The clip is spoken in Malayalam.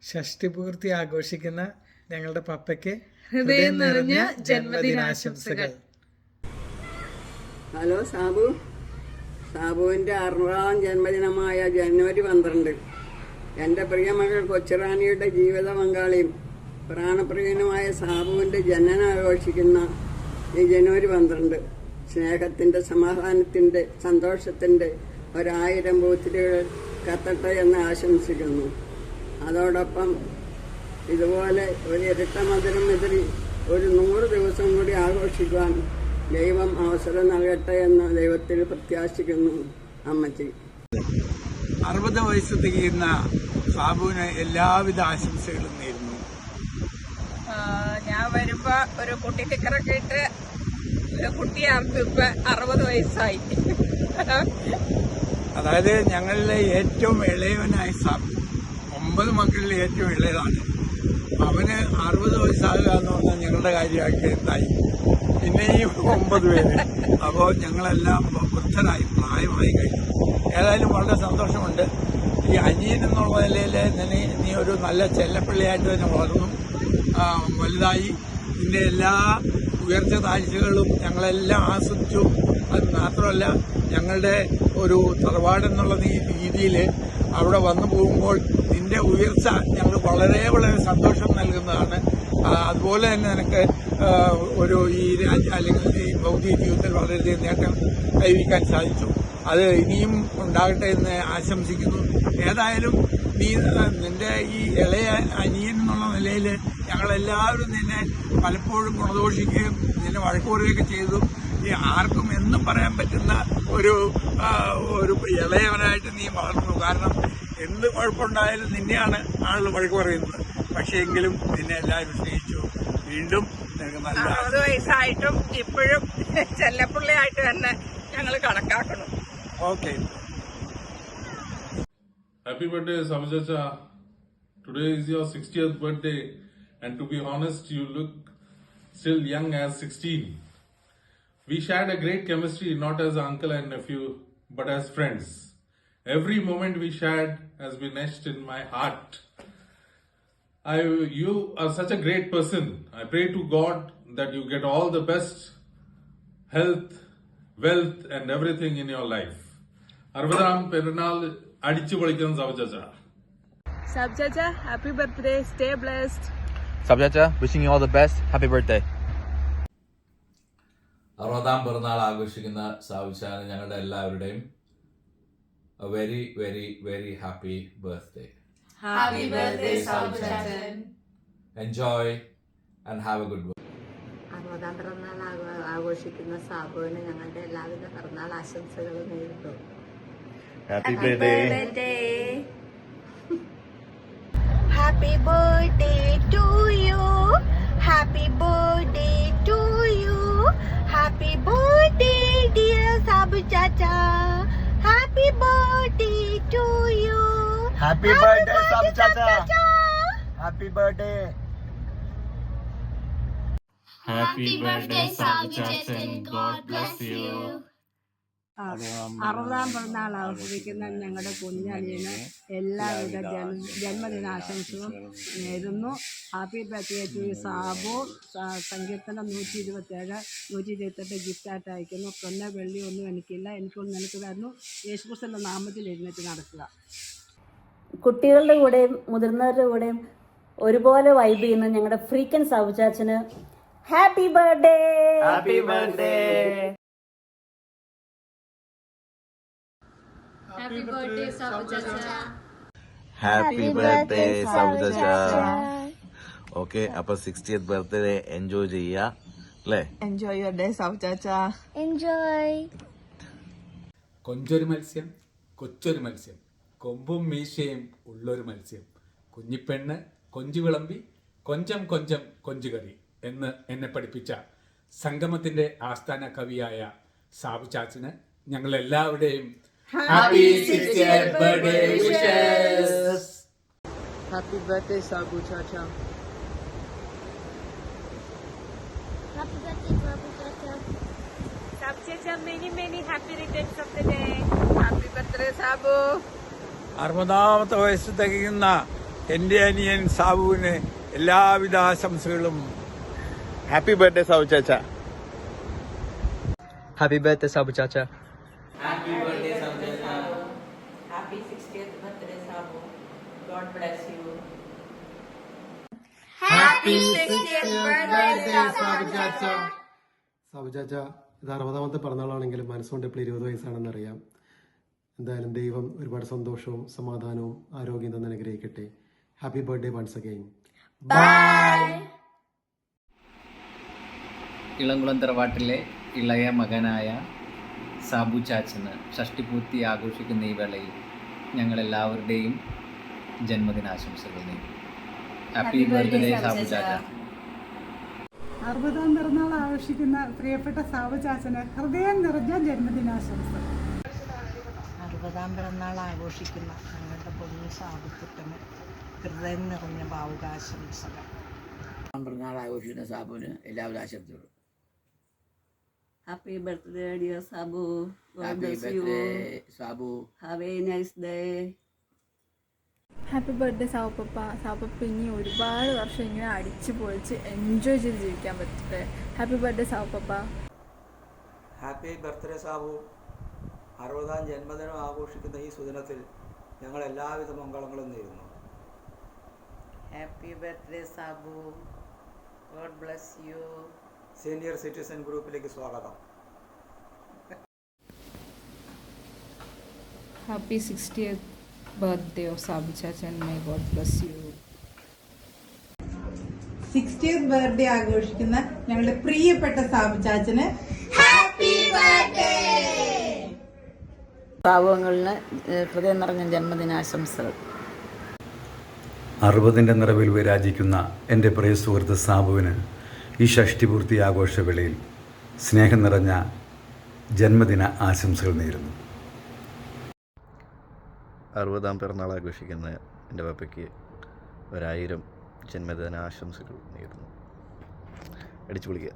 ഷഷ്ടിപൂർത്തി ആഘോഷിക്കുന്ന ഞങ്ങളുടെ പപ്പയ്ക്ക് ഹൃദയം നിറഞ്ഞ ജന്മദിനാശംസകൾ. ഹലോ സാബുവിൻ്റെ 60ാം ജന്മദിനമായ ജനുവരി 12 എൻ്റെ പ്രിയമകൾ കൊച്ചുറാണിയുടെ ജീവിത പങ്കാളിയും പ്രാണപ്രിയനുമായ സാബുവിൻ്റെ ജനനം ആഘോഷിക്കുന്ന ഈ ജനുവരി 12 സ്നേഹത്തിൻ്റെ, സമാധാനത്തിൻ്റെ, സന്തോഷത്തിൻ്റെ 1000 പൂത്തിരികൾ കത്തട്ടെ എന്ന് ആശംസിക്കുന്നു. അതോടൊപ്പം ഇതുപോലെ ഒരു ഇരട്ട മധുരം എതിരി ഒരു 100 ദിവസം കൂടി ആഘോഷിക്കുവാൻ ദൈവം അവസരം നൽകട്ടെ എന്ന് ദൈവത്തിൽ പ്രത്യാശിക്കുന്നു. അമ്മച്ചി. 60 വയസ്സ് തികയുന്ന സാബുവിന് എല്ലാവിധ ആശംസകളും നേരുന്നു. ഞാൻ വരുമ്പോ ഒരു കുട്ടി ടിക്കറൊക്കെ ഇട്ട് ഒരു കുട്ടിയാർക്ക് ഇപ്പൊ 60 വയസ്സായി. അതായത് ഞങ്ങളിലെ ഏറ്റവും ഇളയവനായ സാബു 9 മക്കളിൽ ഏറ്റവും ഇളയതാണ്. അവന് 60 വയസ്സാകുക എന്ന് പറഞ്ഞാൽ ഞങ്ങളുടെ കാര്യമാക്കി എന്തായി, പിന്നെയും 9 പേര്. അപ്പോൾ ഞങ്ങളെല്ലാം വൃദ്ധരായി, പ്രായമായി കഴിഞ്ഞു. ഏതായാലും വളരെ സന്തോഷമുണ്ട്. ഈ അനിയൻ എന്നുള്ള നിലയിൽ നീ ഒരു നല്ല ചെല്ലപ്പിള്ളിയായിട്ട് തന്നെ വളർന്നു വലുതായി. ഇതിൻ്റെ എല്ലാ ഉയർച്ച താഴ്ചകളും ഞങ്ങളെല്ലാം ആസ്വദിച്ചു. അത് മാത്രമല്ല, ഞങ്ങളുടെ ഒരു തറവാടെന്നുള്ള രീതിയിൽ അവിടെ വന്നു പോകുമ്പോൾ നിന്റെ ഉയർച്ച ഞങ്ങൾ വളരെ വളരെ സന്തോഷം നൽകുന്നതാണ്. അതുപോലെ തന്നെ നിനക്ക് ഒരു ഈ അല്ലെങ്കിൽ ഈ ഭൗതിക ജീവിതത്തിൽ വളരെയധികം നേട്ടം കൈവരിക്കാൻ സാധിച്ചു. അത് ഇനിയും ഉണ്ടാകട്ടെ എന്ന് ആശംസിക്കുന്നു. ഏതായാലും നിന്റെ ഈ ഇളയ അനിയൻ എന്നുള്ള നിലയിൽ ഞങ്ങളെല്ലാവരും നിന്നെ പലപ്പോഴും ഗുണദോഷിക്കുകയും നിന്നെ വഴക്ക് പറയുകയൊക്കെ ചെയ്തു. ഈ ആർക്കും എന്നും പറയാൻ പറ്റുന്ന ഒരു ഇളയവനായിട്ട് നീ വളർന്നു. കാരണം എന്ത് കുഴപ്പമുണ്ടായാലും നിന്നെയാണ് ആളുകൾ വഴക്ക് പറയുന്നത്. പക്ഷേ എങ്കിലും നിന്നെ എല്ലാവരും സ്നേഹിച്ചു. വീണ്ടും നിനക്ക് നല്ല 60 വയസ്സായിട്ടും ഇപ്പോഴും ചെല്ലപ്പിള്ളിയായിട്ട് തന്നെ ഞങ്ങൾ കണക്കാക്കണം. Okay. Happy birthday, Sabu Chacha. Today is your 60th birthday, and to be honest, you look still young as 16. We shared a great chemistry, not as uncle and nephew, but as friends. Every moment we shared has been etched in my heart. You are such a great person. I pray to God that you get all the best health, wealth, and everything in your life. 60ാം പെരുന്നാൾ അടിച്ചു പൊളിക്കുന്ന Sabu Chacha. Sabu Chacha, happy birthday. Stay blessed. Sabu Chacha, wishing you all the best. Happy birthday. 60ാം പിറന്നാൾ ആഘോഷിക്കുന്ന സാബുച്ചാന് ഞങ്ങളുടെ എല്ലാവരുടെയും very very very happy birthday. Happy birthday, Sabu Chacha. Enjoy and have a good one. 60ാം പിറന്നാൾ ആഘോഷിക്കുന്ന സാബുവിന് ഞങ്ങളുടെ എല്ലാവിധ പിറന്നാൾ ആശംസകളും നേരുന്നു. Happy birthday. Happy birthday to you. Happy birthday to you. Happy birthday, dear Sabu Chacha. Happy birthday to you. Happy birthday, Sabu Chacha. Happy birthday. Happy birthday, Sabu Chacha. God bless you. 60ാം പിറന്നാൾ ആഘോഷിക്കുന്ന ഞങ്ങളുടെ കുഞ്ഞനിയന് എല്ലാവിധ ജന്മദിനാശംസകളും നേരുന്നു. Happy birthday to Sabu. സങ്കീർത്തനം 127 128 ഗിഫ്റ്റായിട്ട് അയക്കുന്നു. പൊന്ന വെള്ളി ഒന്നും എനിക്കില്ല, എനിക്കൊന്നും നിനക്ക് തരുന്നു. യേശുക്രിസ്തുവിന്റെ നാമത്തിൽ എഴുന്നേറ്റ് നടക്കുക. കുട്ടികളുടെ കൂടെയും മുതിർന്നവരുടെ കൂടെയും ഒരുപോലെ വൈബ് ചെയ്യുന്ന ഞങ്ങളുടെ ഫ്രീക്കൻ സാബു ചാച്ചന് happy birthday. Happy birthday. Happy birthday, Sabu Chacha. Happy birthday, Sabu Chacha. Okay, അപ്പൊ 60th ബർത്ത്ഡേ എൻജോയ് ചെയ്യാ അല്ലേ? Enjoy your day, Sabu Chacha. Enjoy. കൊഞ്ചൊരു മത്സ്യം, കൊച്ചൊരു മത്സ്യം, കൊമ്പും മീശയും ഉള്ളൊരു മത്സ്യം, കുഞ്ഞിപ്പെണ്ണ് കൊഞ്ചു വിളമ്പി കൊഞ്ചം കൊഞ്ചം കൊഞ്ചുകറി എന്ന് എന്നെ പഠിപ്പിച്ച സംഗമത്തിന്റെ ആസ്ഥാന കവിയായ സാബു ചാച്ചന് ഞങ്ങളെല്ലാവരുടെയും happy 60th birthday wishes. Happy birthday Sabu ചാച്ച. Happy birthday, Sabu Chacha. Sabu Chacha, many happy returns of the day. Happy birthday, Sabu. 60ാമത്തെ വയസ്സ് തികയുന്ന എൻ്റെ അനിയൻ സാബുവിന് എല്ലാവിധ ആശംസകളും. ഹാപ്പി ബർത്ത്ഡേ സാബു ചാച്ച. ഹാപ്പി ബർത്ത്ഡേ സാബു ചാച്ച. Happy 60th birthday, Sabu. God bless you. Happy 60th birthday, Sabu Chacha. Sabu ചാച്ച, ഇത് 60ാമത്തെ പിറന്നാളാണെങ്കിലും മനസ്സുകൊണ്ട് ഇപ്പോൾ 20 വയസ്സാണെന്നറിയാം. എന്തായാലും ദൈവം ഒരുപാട് സന്തോഷവും സമാധാനവും ആരോഗ്യം തന്നെ അനുഗ്രഹിക്കട്ടെ. Happy birthday once again. ഇളംകുളം തറവാട്ടിലെ ഇളയ മകനായ സാബു ചാച്ചന് ഷഷ്ടിപൂർത്തി ആഘോഷിക്കുന്ന ഈ വേളയിൽ ഞങ്ങളെല്ലാവരുടെയും ജന്മദിനാശംസകൾ നേരുന്നു. ഹാപ്പി ബർത്ത്ഡേ സാബു ചാച്ച. 60ാം പിറന്നാൾ ആഘോഷിക്കുന്ന പ്രിയപ്പെട്ട സാബു ചാച്ചന് ഹൃദയം നിറഞ്ഞ ജന്മദിനാശംസകൾ. 60ാം പിറന്നാൾ ആഘോഷിക്കുന്ന ഞങ്ങളുടെ പൊന്നു സാബുക്കുട്ടന് ഹൃദയം നിറഞ്ഞ ഭാവുകാശംസകൾ. പിറന്നാൾ ആഘോഷിക്കുന്ന സാബുവിന് എല്ലാവിധ ആശംസകളും. Happy birthday, dear Sabu. God happy bless you. Birthday Sabu. Have a nice day. Happy birthday Savuppa. Savuppa ഇനി ഒരുപാട് വർഷം ഇങ്ങനെ അടിച്ചു പൊളിച്ച് എൻജോയ് ചെയ്ത് ജീവിക്കാൻ പറ്റട്ടെ. Happy birthday Savuppa. Happy birthday Sabu. 60ാം ജന്മദിനം ആഘോഷിക്കുന്ന ഈ സുദിനത്തിൽ ഞങ്ങൾ എല്ലാവിധ മംഗളങ്ങളും നേരുന്നു. Happy birthday Sabu. God bless you. Senior citizen ഗ്രൂപ്പിലേക്ക് സ്വാഗതം. Happy 60th birthday of Sabu Chacha and may God bless you. 60th birthday ആഘോഷിക്കുന്ന ഞങ്ങളുടെ പ്രിയപ്പെട്ട സാബു ചാച്ചന് സാബുകളിന് ഹൃദയം നിറഞ്ഞ ജന്മദിനാശംസകൾ. 60ന്റെ നിറവിൽ വിരാജിക്കുന്ന എൻ്റെ പ്രിയ സുഹൃത്ത് സാബുവിന് ഈ ഷഷ്ടിപൂർത്തി ആഘോഷവേളയിൽ സ്നേഹം നിറഞ്ഞ ജന്മദിന ആശംസകൾ നേരുന്നു. 60ാം പിറന്നാൾ ആഘോഷിക്കുന്ന എൻ്റെ പപ്പയ്ക്ക് 1000 ജന്മദിനാശംസകൾ നേരുന്നു. അടിച്ചു പൊളിക്കുക.